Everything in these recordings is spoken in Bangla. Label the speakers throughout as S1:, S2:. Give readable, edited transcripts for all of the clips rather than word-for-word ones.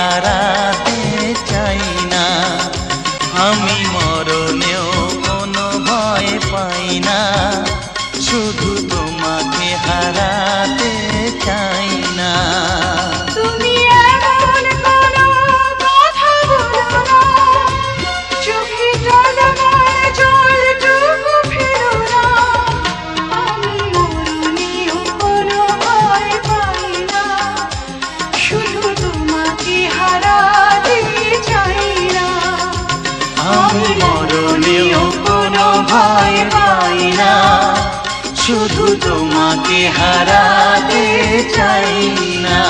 S1: হারাতে চাই না। আমি মরণেও কোনো ভয় পাই না, শুধু তোমাকে হারাতে চাই না।
S2: তুমি এমন কোনো কথা বলো না, চোখে টলমল জলটুকু ফেলো না। আমি মরণেও কোনো ভয় পাই না, শুধু তোমাকে হারাতে চাই না।
S1: আমি মরণেও কোনো ভয় পাই না, শুধু তোমাকে হারাতে চাই না।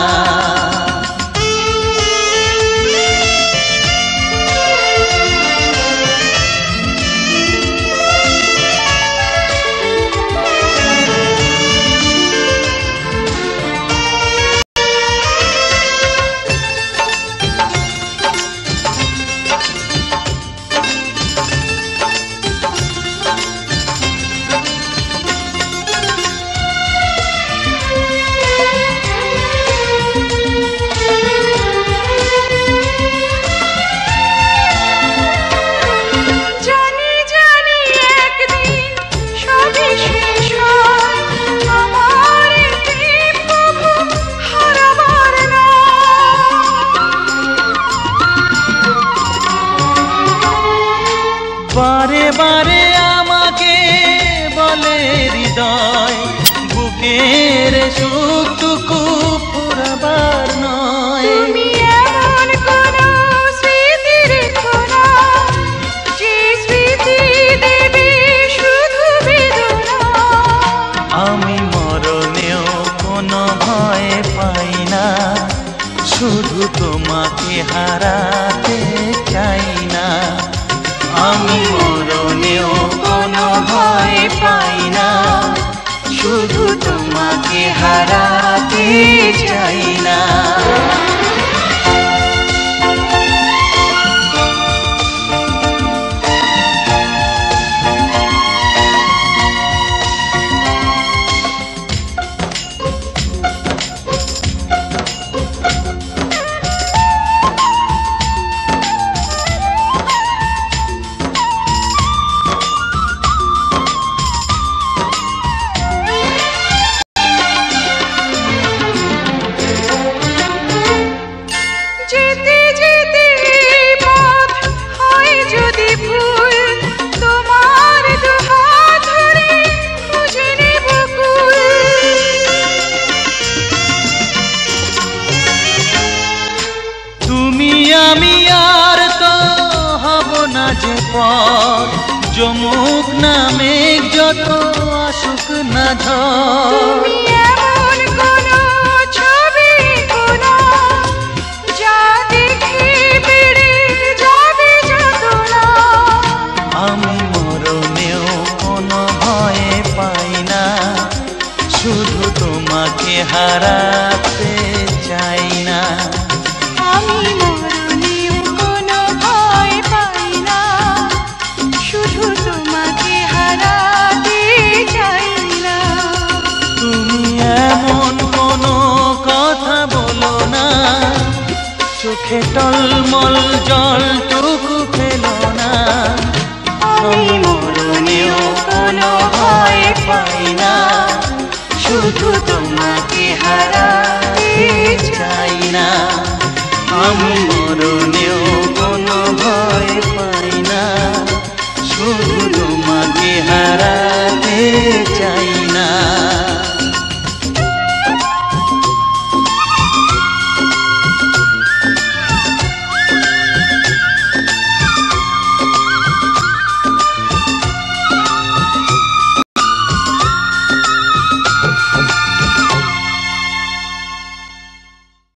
S1: বারে বারে আমাকে বলে হৃদয়, বুকের সুখটুকু পুরাবার নয়।
S2: তুমি এমন কোনো স্মৃতি রেখো না, যে স্মৃতি দেবে শুধু বেদনা।
S1: আমি মরণেও কোনো ভয় পাই না, শুধু তোমাকে হারাতে চাই না। আমি মরণেও কোনো ভয় পাই না, শুধু তোমাকে হারাতে চাই না। আমি আর তো হব না যে পর, যমুক নামে যত আসুক না ঝড়।
S2: তুমি এমন কোনো ছবি কোনো, যা দেখে বেড়ে যাবে যাতনা।
S1: আমি মরণেও কোনো ভয় পাই না, শুধু তোমাকে হারাতে চাই না।
S2: আমি মরণেও কোনো ভয় পাই না, শুধু তোমাকে হারাতে চাই না।
S1: তুমি এমন কোনো কথা বলো না, চোখে টলমল জলটুকু ফেলো না। আমি মরণেও কোনো ভয় পাই না, শুধু তোমাকে হারাতে চাই না। আমি